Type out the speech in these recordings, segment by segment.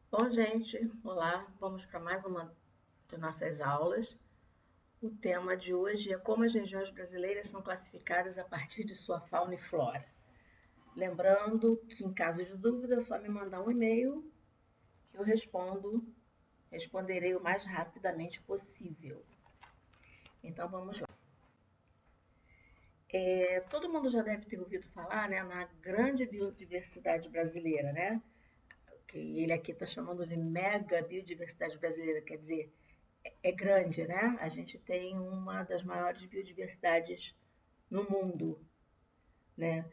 Bom, gente, olá, vamos para mais uma de nossas aulas. O tema de hoje é como as regiões brasileiras são classificadas a partir de sua fauna e flora. Lembrando que, em caso de dúvida, é só me mandar um e-mail que eu responderei o mais rapidamente possível. Então, vamos lá. Todo mundo já deve ter ouvido falar, né, na grande biodiversidade brasileira, né? Que ele aqui está chamando de mega biodiversidade brasileira, quer dizer, é grande, né? A gente tem uma das maiores biodiversidades no mundo, né?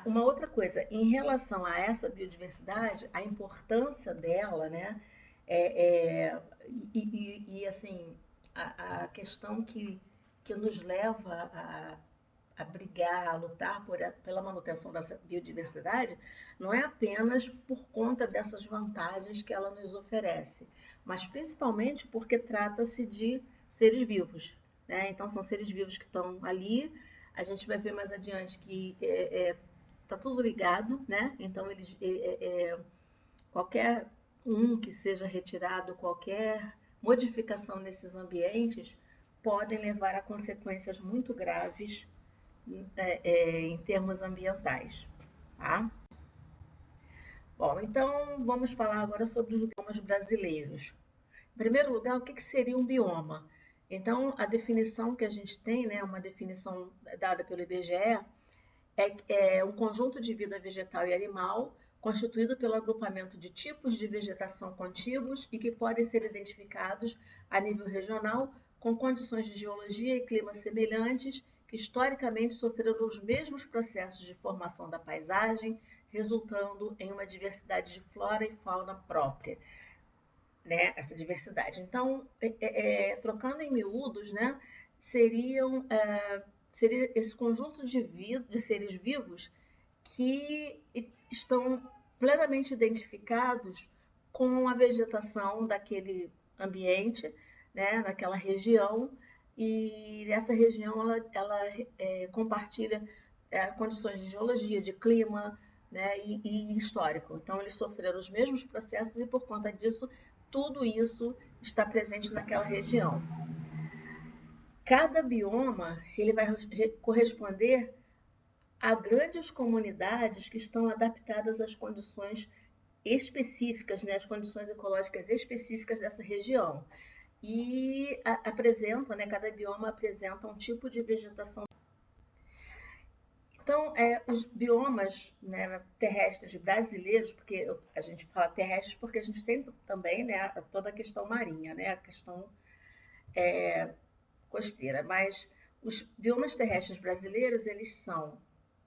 Uma outra coisa, em relação a essa biodiversidade, a importância dela, né? É, é, assim, a questão que nos leva a brigar, a lutar pela manutenção dessa biodiversidade, não é apenas por conta dessas vantagens que ela nos oferece, mas principalmente porque trata-se de seres vivos, né? Então, são seres vivos que estão ali. A gente vai ver mais adiante que está tudo ligado, né? Então, qualquer um que seja retirado, qualquer modificação nesses ambientes, podem levar a consequências muito graves em termos ambientais. Tá? Bom, então vamos falar agora sobre os biomas brasileiros. Em primeiro lugar, o que seria um bioma? Então, a definição que a gente tem, né, uma definição dada pelo IBGE, é um conjunto de vida vegetal e animal constituído pelo agrupamento de tipos de vegetação contíguos e que podem ser identificados a nível regional com condições de geologia e clima semelhantes que historicamente sofreram os mesmos processos de formação da paisagem, resultando em uma diversidade de flora e fauna própria, né? Essa diversidade. Então, trocando em miúdos, né, seria esse conjunto de seres vivos que estão plenamente identificados com a vegetação daquele ambiente, né, naquela região, e essa região ela compartilha condições de geologia, de clima, né, e histórico. Então, eles sofreram os mesmos processos e, por conta disso, tudo isso está presente naquela região. Cada bioma ele vai corresponder a grandes comunidades que estão adaptadas às condições específicas, né, as condições ecológicas específicas dessa região. E apresenta, né, cada bioma apresenta um tipo de vegetação. Então, os biomas, né, terrestres brasileiros, porque a gente fala terrestres porque a gente tem também, né, toda a questão marinha, né, a questão costeira, mas os biomas terrestres brasileiros, eles são,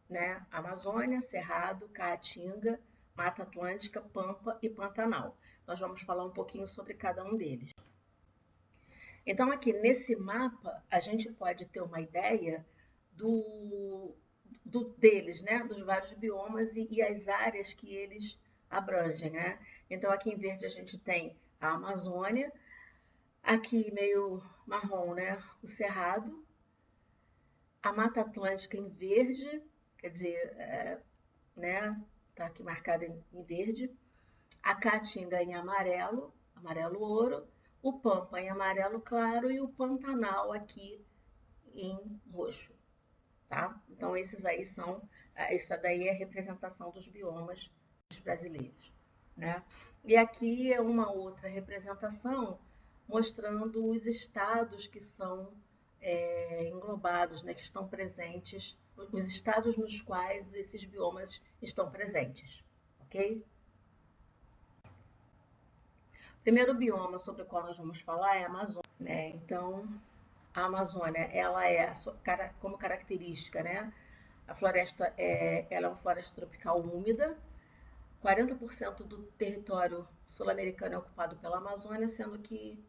né, Amazônia, Cerrado, Caatinga, Mata Atlântica, Pampa e Pantanal. Nós vamos falar um pouquinho sobre cada um deles. Então, aqui nesse mapa, a gente pode ter uma ideia deles, né, dos vários biomas e as áreas que eles abrangem, né? Então, aqui em verde a gente tem a Amazônia, aqui meio marrom, né, o Cerrado, a Mata Atlântica em verde, quer dizer, né, tá aqui marcada em verde, a Caatinga em amarelo, amarelo ouro, o Pampa em amarelo claro e o Pantanal aqui em roxo, tá? Então esses aí essa daí é a representação dos biomas brasileiros, né? E aqui é uma outra representação mostrando os estados que são englobados, né, que estão presentes, os estados nos quais esses biomas estão presentes, ok? O primeiro bioma sobre o qual nós vamos falar é a Amazônia, né? Então, a Amazônia, ela como característica, né? A floresta ela é uma floresta tropical úmida. 40% do território sul-americano é ocupado pela Amazônia, sendo que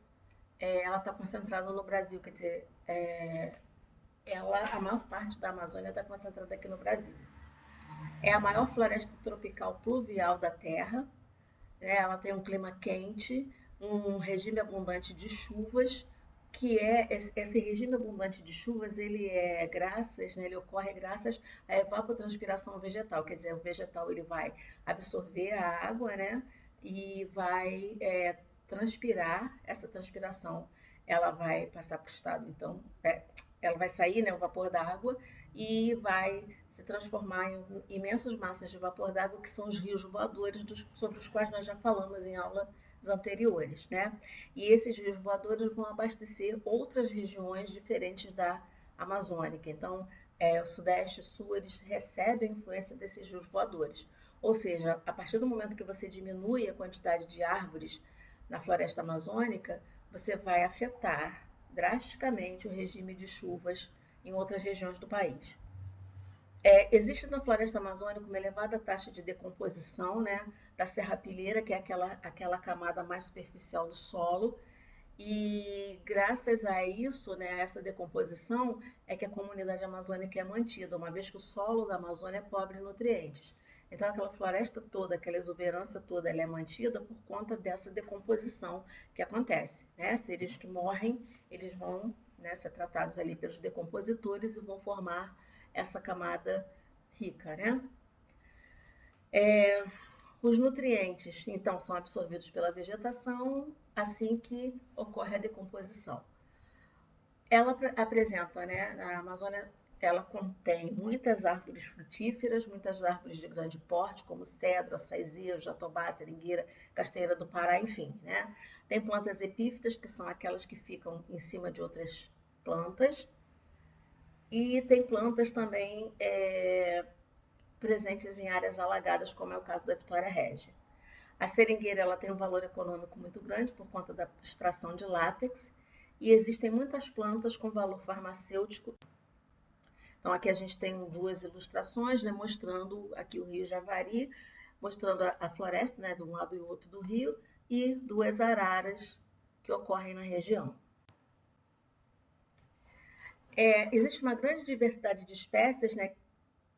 ela está concentrada no Brasil, quer dizer, a maior parte da Amazônia está concentrada aqui no Brasil. É a maior floresta tropical pluvial da Terra, né? Ela tem um clima quente, um regime abundante de chuvas, que esse regime abundante de chuvas, ele ocorre graças à evapotranspiração vegetal, quer dizer, o vegetal ele vai absorver a água, né, e vai transpirar. Essa transpiração ela vai passar para o estado, então, ela vai sair, né, o vapor d'água, e vai se transformar em imensas massas de vapor d'água, que são os rios voadores, sobre os quais nós já falamos em aulas anteriores, né? E esses rios voadores vão abastecer outras regiões diferentes da Amazônica. Então, o Sudeste e o Sul, eles recebem a influência desses rios voadores. Ou seja, a partir do momento que você diminui a quantidade de árvores na floresta amazônica, você vai afetar drasticamente o regime de chuvas em outras regiões do país. Existe na floresta amazônica uma elevada taxa de decomposição, né, da serrapilheira, que é aquela camada mais superficial do solo, e graças a isso, né, essa decomposição, é que a comunidade amazônica é mantida, uma vez que o solo da Amazônia é pobre em nutrientes. Então, aquela floresta toda, aquela exuberância toda, ela é mantida por conta dessa decomposição que acontece, né? Seres que morrem, eles vão, né, ser tratados ali pelos decompositores e vão formar essa camada rica, né? Os nutrientes, então, são absorvidos pela vegetação assim que ocorre a decomposição. Ela apresenta, né, a Amazônia, ela contém muitas árvores frutíferas, muitas árvores de grande porte, como cedro, açaizeiro, jatobá, seringueira, castanheira do Pará, enfim, né? Tem plantas epífitas, que são aquelas que ficam em cima de outras plantas, e tem plantas também presentes em áreas alagadas, como é o caso da Vitória Régia. A seringueira ela tem um valor econômico muito grande por conta da extração de látex, e existem muitas plantas com valor farmacêutico. Então aqui a gente tem duas ilustrações, né, mostrando aqui o Rio Javari, mostrando a floresta, né, de um lado e outro do rio, e duas araras que ocorrem na região. Existe uma grande diversidade de espécies, né,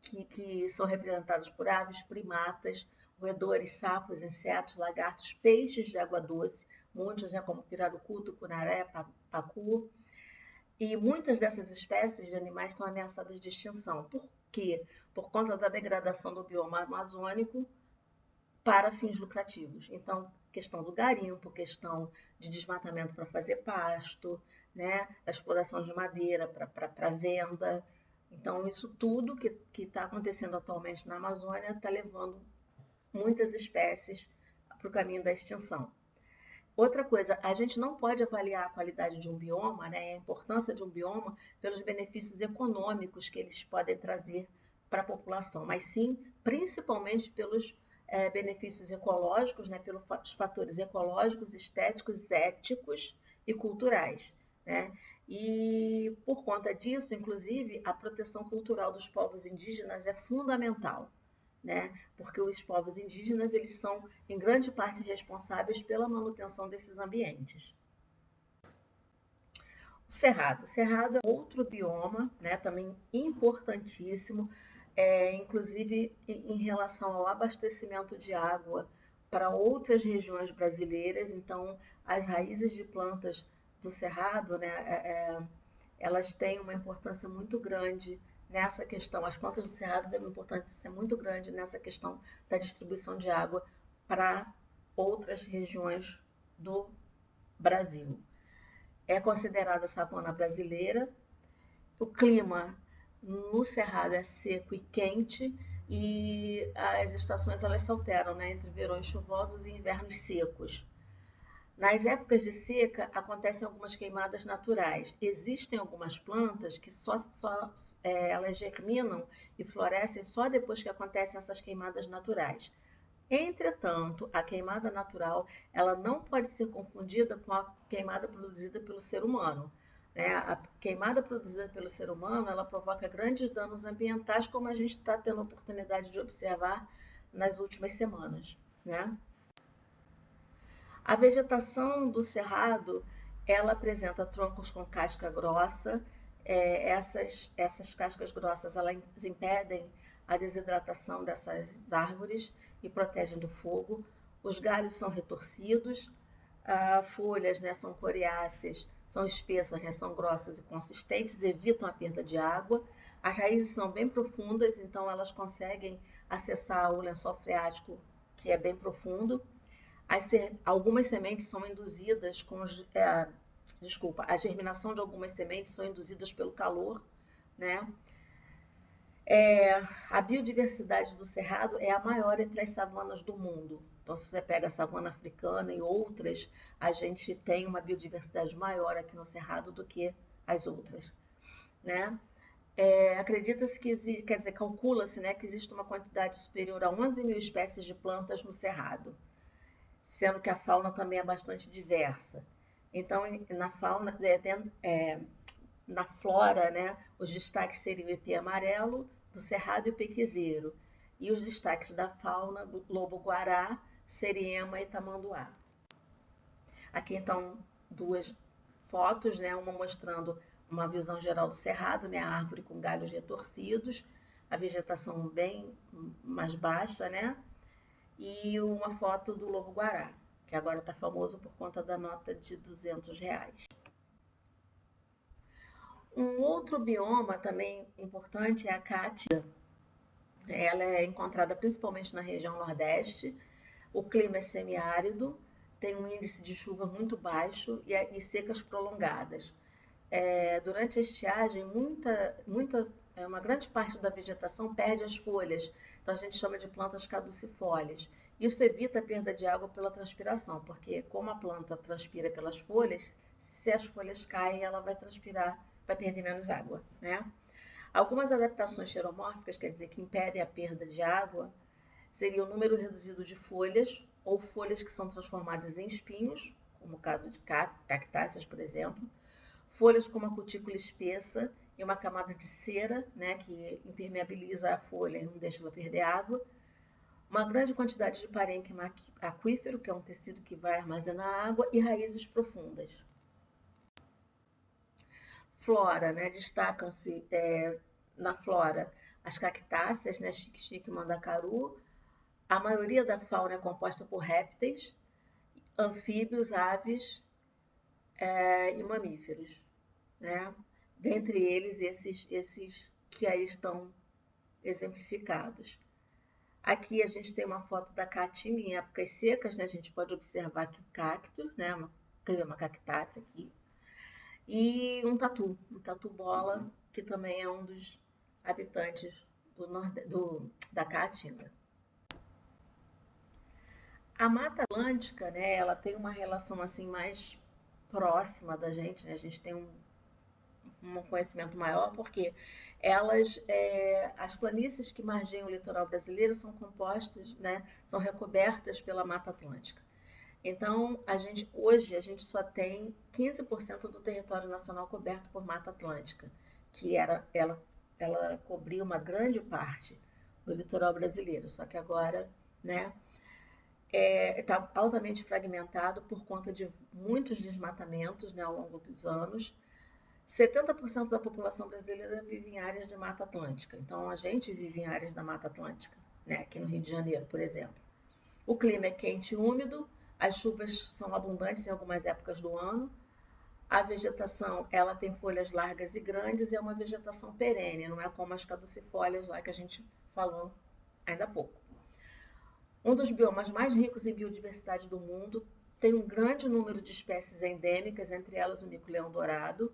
que são representadas por aves, primatas, roedores, sapos, insetos, lagartos, peixes de água doce, muitos, né, como pirarucu, tucunaré, pacu. E muitas dessas espécies de animais estão ameaçadas de extinção. Por quê? Por conta da degradação do bioma amazônico para fins lucrativos. Então, questão do garimpo, questão de desmatamento para fazer pasto, né, da exploração de madeira para venda. Então, isso tudo que está acontecendo atualmente na Amazônia está levando muitas espécies para o caminho da extinção. Outra coisa, a gente não pode avaliar a qualidade de um bioma, né, a importância de um bioma, pelos benefícios econômicos que eles podem trazer para a população, mas sim, principalmente pelos benefícios ecológicos, né, pelos fatores ecológicos, estéticos, éticos e culturais, né? E por conta disso, inclusive, a proteção cultural dos povos indígenas é fundamental, né? Porque os povos indígenas, eles são, em grande parte, responsáveis pela manutenção desses ambientes. O cerrado. O cerrado é outro bioma, né? Também importantíssimo, inclusive em relação ao abastecimento de água para outras regiões brasileiras. Então, as raízes de plantas do cerrado, né, elas têm uma importância muito grande nessa questão. As plantas do cerrado têm uma importância muito grande nessa questão da distribuição de água para outras regiões do Brasil. É considerada a savana brasileira. O clima no cerrado é seco e quente, e as estações elas se alteram, né, entre verões chuvosos e invernos secos. Nas épocas de seca, acontecem algumas queimadas naturais. Existem algumas plantas que elas germinam e florescem só depois que acontecem essas queimadas naturais. Entretanto, a queimada natural ela não pode ser confundida com a queimada produzida pelo ser humano, né? A queimada produzida pelo ser humano ela provoca grandes danos ambientais, como a gente está tendo a oportunidade de observar nas últimas semanas, né? A vegetação do cerrado, ela apresenta troncos com casca grossa. Essas cascas grossas, elas impedem a desidratação dessas árvores e protegem do fogo. Os galhos são retorcidos, as folhas, né, são coriáceas, são espessas, né, são grossas e consistentes, evitam a perda de água. As raízes são bem profundas, então elas conseguem acessar o lençol freático, que é bem profundo. Algumas sementes são induzidas a germinação de algumas sementes são induzidas pelo calor, né? A biodiversidade do cerrado é a maior entre as savanas do mundo. Então, se você pega a savana africana e outras, a gente tem uma biodiversidade maior aqui no cerrado do que as outras, né? Acredita-se que, calcula-se, né, que existe uma quantidade superior a 11 mil espécies de plantas no cerrado, sendo que a fauna também é bastante diversa. Então, na fauna, na flora, né, os destaques seriam o ipê amarelo, do cerrado e o pequizeiro. E os destaques da fauna, do lobo-guará, seriema e tamanduá. Aqui, então, duas fotos, né, uma mostrando uma visão geral do cerrado, né, a árvore com galhos retorcidos, a vegetação bem mais baixa, né, e uma foto do lobo-guará, que agora está famoso por conta da nota de R$200. Um outro bioma também importante é a caatinga. Ela é encontrada principalmente na região nordeste. O clima é semiárido, tem um índice de chuva muito baixo e secas prolongadas. Durante a estiagem, uma grande parte da vegetação perde as folhas, então a gente chama de plantas caducifólias. Isso evita a perda de água pela transpiração, porque como a planta transpira pelas folhas, se as folhas caem, ela vai transpirar, vai perder menos água, né? Algumas adaptações xeromórficas, quer dizer, que impedem a perda de água, seria o número reduzido de folhas, ou folhas que são transformadas em espinhos, como o caso de cactáceas, por exemplo, folhas com uma cutícula espessa e uma camada de cera, né, que impermeabiliza a folha e não deixa ela perder água, uma grande quantidade de parênquima aquífero, que é um tecido que vai armazenar água, e raízes profundas. Flora, né, destacam-se na flora as cactáceas, né, xique-xique, mandacaru. A maioria da fauna é composta por répteis, anfíbios, aves e mamíferos, né? Dentre eles esses que aí estão exemplificados. Aqui a gente tem uma foto da caatinga em épocas secas, né? A gente pode observar aqui o cacto, né? Uma cactácea aqui. E um tatu-bola, que também é um dos habitantes da caatinga. A Mata Atlântica, né, ela tem uma relação assim mais próxima da gente, né? A gente tem um conhecimento maior, porque as planícies que margeiam o litoral brasileiro são compostas, né, são recobertas pela Mata Atlântica. Então, hoje a gente só tem 15% do território nacional coberto por Mata Atlântica, que ela cobria uma grande parte do litoral brasileiro, só que agora, né, está altamente fragmentado por conta de muitos desmatamentos, né, ao longo dos anos. 70% da população brasileira vive em áreas de Mata Atlântica. Então, a gente vive em áreas da Mata Atlântica, né, aqui no Rio de Janeiro, por exemplo. O clima é quente e úmido, as chuvas são abundantes em algumas épocas do ano. A vegetação, ela tem folhas largas e grandes e é uma vegetação perene, não é como as caducifólias lá que a gente falou ainda há pouco. Um dos biomas mais ricos em biodiversidade do mundo, tem um grande número de espécies endêmicas, entre elas o mico-leão-dourado.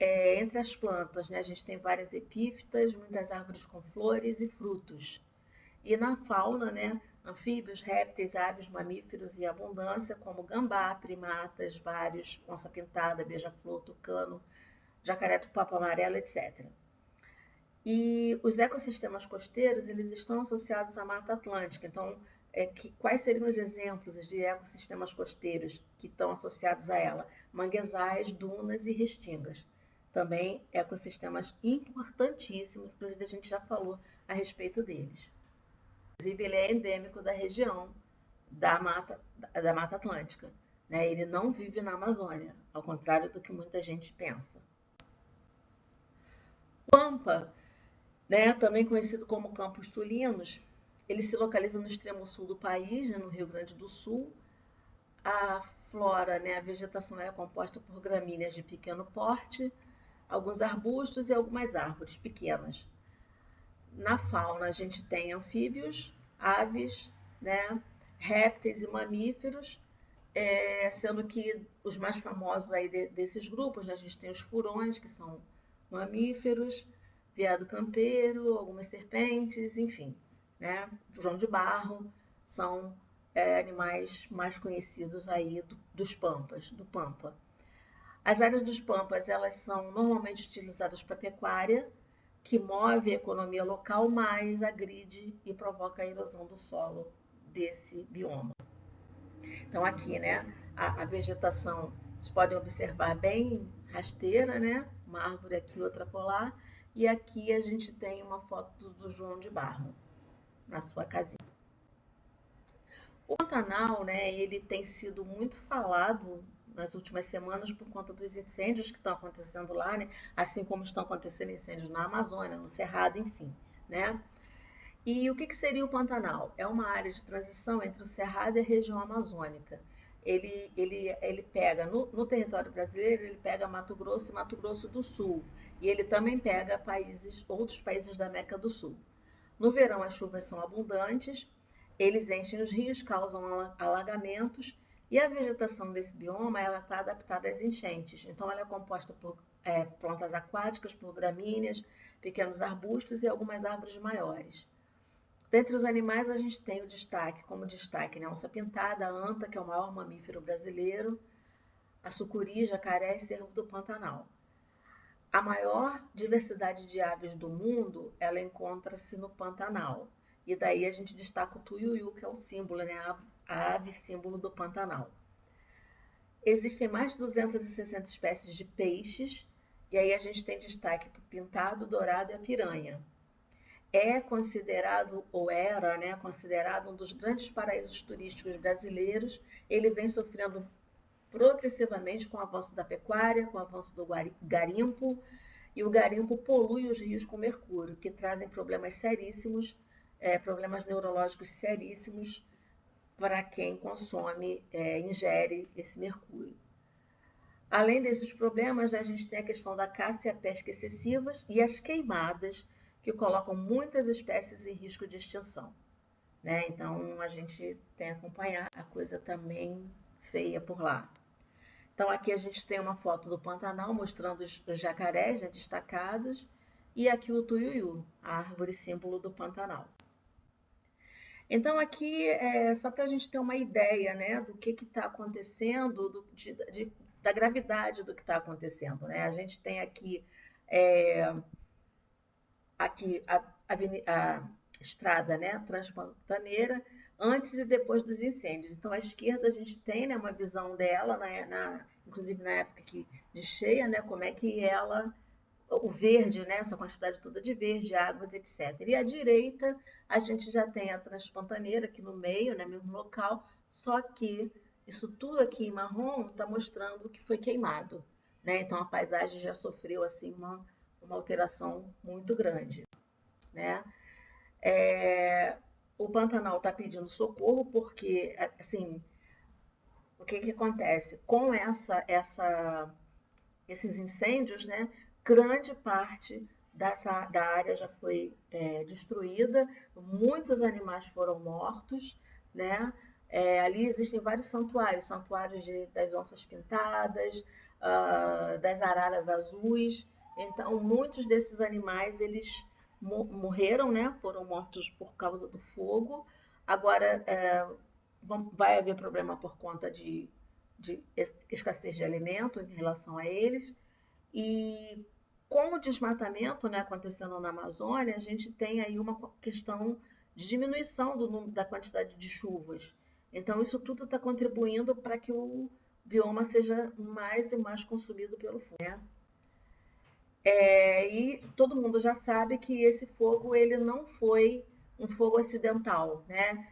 Entre as plantas, né, a gente tem várias epífitas, muitas árvores com flores e frutos. E na fauna, né, anfíbios, répteis, aves, mamíferos em abundância, como gambá, primatas, vários, onça-pintada, beija-flor, tucano, jacaré do papo amarelo, etc. E os ecossistemas costeiros, eles estão associados à Mata Atlântica. Então, quais seriam os exemplos de ecossistemas costeiros que estão associados a ela? Manguezais, dunas e restingas. Também ecossistemas importantíssimos, inclusive a gente já falou a respeito deles. Inclusive, ele é endêmico da região da Mata Atlântica, né? Ele não vive na Amazônia, ao contrário do que muita gente pensa. Pampa, né, também conhecido como Campos Sulinos, ele se localiza no extremo sul do país, né, no Rio Grande do Sul. A flora, né, a vegetação é composta por gramíneas de pequeno porte, alguns arbustos e algumas árvores pequenas. Na fauna, a gente tem anfíbios, aves, né, répteis e mamíferos, sendo que os mais famosos aí desses grupos, né, a gente tem os furões, que são mamíferos, veado campeiro, algumas serpentes, enfim, né? O João de Barro são animais mais conhecidos aí dos pampas, do pampa. As áreas dos pampas, elas são normalmente utilizadas para pecuária, que move a economia local, mas agride e provoca a erosão do solo desse bioma. Então aqui, né, a vegetação, vocês podem observar bem rasteira, né? Uma árvore aqui, outra colar. E aqui a gente tem uma foto do João de Barro, na sua casinha. O Pantanal, né, ele tem sido muito falado nas últimas semanas por conta dos incêndios que estão acontecendo lá, né? Assim como estão acontecendo incêndios na Amazônia, no Cerrado, enfim, né? E o que seria o Pantanal? É uma área de transição entre o Cerrado e a região amazônica. Ele pega, no território brasileiro, ele pega Mato Grosso e Mato Grosso do Sul. E ele também pega outros países da América do Sul. No verão, as chuvas são abundantes, eles enchem os rios, causam alagamentos, e a vegetação desse bioma está adaptada às enchentes. Então, ela é composta por plantas aquáticas, por gramíneas, pequenos arbustos e algumas árvores maiores. Dentre os animais, a gente tem como destaque, né, a onça pintada, a anta, que é o maior mamífero brasileiro, a sucuri, jacaré e cervo do Pantanal. A maior diversidade de aves do mundo, ela encontra-se no Pantanal. E daí a gente destaca o tuiuiu, que é o símbolo, né, a ave símbolo do Pantanal. Existem mais de 260 espécies de peixes, e aí a gente tem destaque para o pintado, dourado e a piranha. É considerado, ou era, né, considerado um dos grandes paraísos turísticos brasileiros. Ele vem sofrendo progressivamente com o avanço da pecuária, com o avanço do garimpo, e o garimpo polui os rios com mercúrio, que trazem problemas seríssimos, problemas neurológicos seríssimos para quem consome, ingere esse mercúrio. Além desses problemas, a gente tem a questão da caça e a pesca excessivas e as queimadas, que colocam muitas espécies em risco de extinção, né? Então, a gente tem que acompanhar a coisa também feia por lá. Então, aqui a gente tem uma foto do Pantanal mostrando os jacarés, né, destacados, e aqui o tuiuiu, a árvore símbolo do Pantanal. Então, aqui é só para a gente ter uma ideia, né, do que está acontecendo, da gravidade do que está acontecendo, né? A gente tem aqui a estrada, né, transpantaneira, antes e depois dos incêndios. Então, à esquerda a gente tem, né, uma visão dela, inclusive na época de cheia, né, como é que o verde, né, essa quantidade toda de verde, águas, etc. E à direita a gente já tem a transpantaneira aqui no meio, né, mesmo local, só que isso tudo aqui em marrom está mostrando que foi queimado, né? Então a paisagem já sofreu assim uma alteração muito grande, né? O Pantanal está pedindo socorro porque, assim, o que acontece? Com esses incêndios, né, grande parte da área já foi destruída, muitos animais foram mortos, né? Ali existem vários santuários das onças pintadas, das araras azuis. Então, muitos desses animais, eles morreram, né? Foram mortos por causa do fogo. Agora, vai haver problema por conta de escassez de alimento em relação a eles. E com o desmatamento, né, acontecendo na Amazônia, a gente tem aí uma questão de diminuição da quantidade de chuvas. Então, isso tudo está contribuindo para que o bioma seja mais e mais consumido pelo fogo, né? E todo mundo já sabe que esse fogo ele não foi um fogo acidental, né?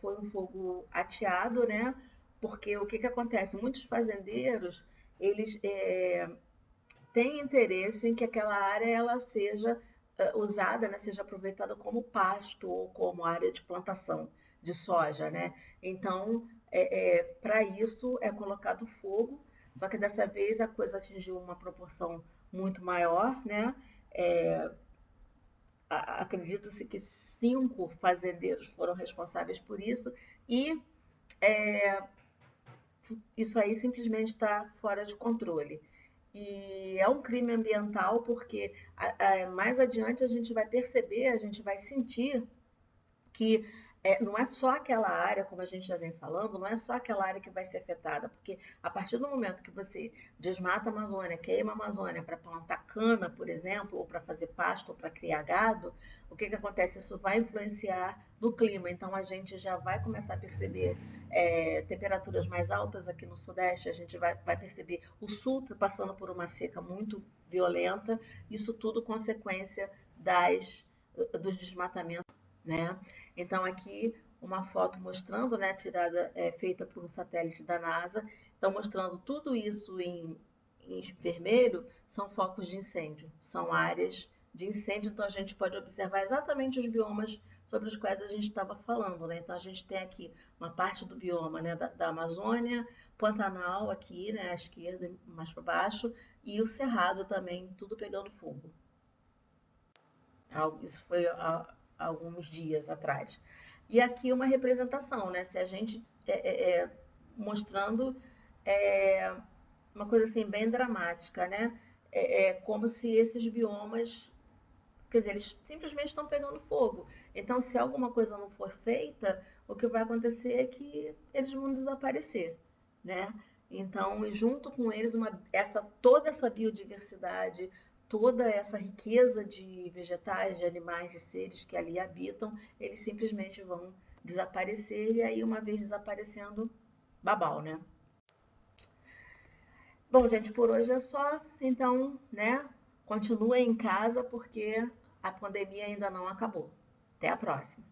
Foi um fogo ateado, né? Porque o que acontece? Muitos fazendeiros eles têm interesse em que aquela área ela seja usada, né? Seja aproveitada como pasto ou como área de plantação de soja, né? Então, para isso é colocado fogo. Só que dessa vez a coisa atingiu uma proporção muito maior, né? Acredita-se que 5 fazendeiros foram responsáveis por isso e isso aí simplesmente está fora de controle. E é um crime ambiental porque mais adiante a gente vai perceber, a gente vai sentir que não é só aquela área, como a gente já vem falando, não é só aquela área que vai ser afetada, porque a partir do momento que você desmata a Amazônia, queima a Amazônia para plantar cana, por exemplo, ou para fazer pasto, ou para criar gado, o que acontece? Isso vai influenciar no clima, então a gente já vai começar a perceber temperaturas mais altas aqui no Sudeste, a gente vai perceber o Sul passando por uma seca muito violenta, isso tudo consequência dos desmatamentos, né? Então aqui uma foto mostrando, né, tirada, feita por um satélite da NASA, então mostrando tudo isso em vermelho, são focos de incêndio, são áreas de incêndio, então a gente pode observar exatamente os biomas sobre os quais a gente estava falando, né? Então a gente tem aqui uma parte do bioma, né, da Amazônia, Pantanal aqui, né, à esquerda, mais para baixo, e o Cerrado também, tudo pegando fogo. Isso foi há alguns dias atrás. E aqui uma representação, né? Se a gente mostrando uma coisa assim bem dramática, né? Como se esses biomas, quer dizer, eles simplesmente estão pegando fogo. Então, se alguma coisa não for feita, o que vai acontecer é que eles vão desaparecer, né? Então, junto com eles, toda essa biodiversidade, toda essa riqueza de vegetais, de animais, de seres que ali habitam, eles simplesmente vão desaparecer e aí, uma vez desaparecendo, babau, né? Bom, gente, por hoje é só. Então, né? Continuem em casa porque a pandemia ainda não acabou. Até a próxima.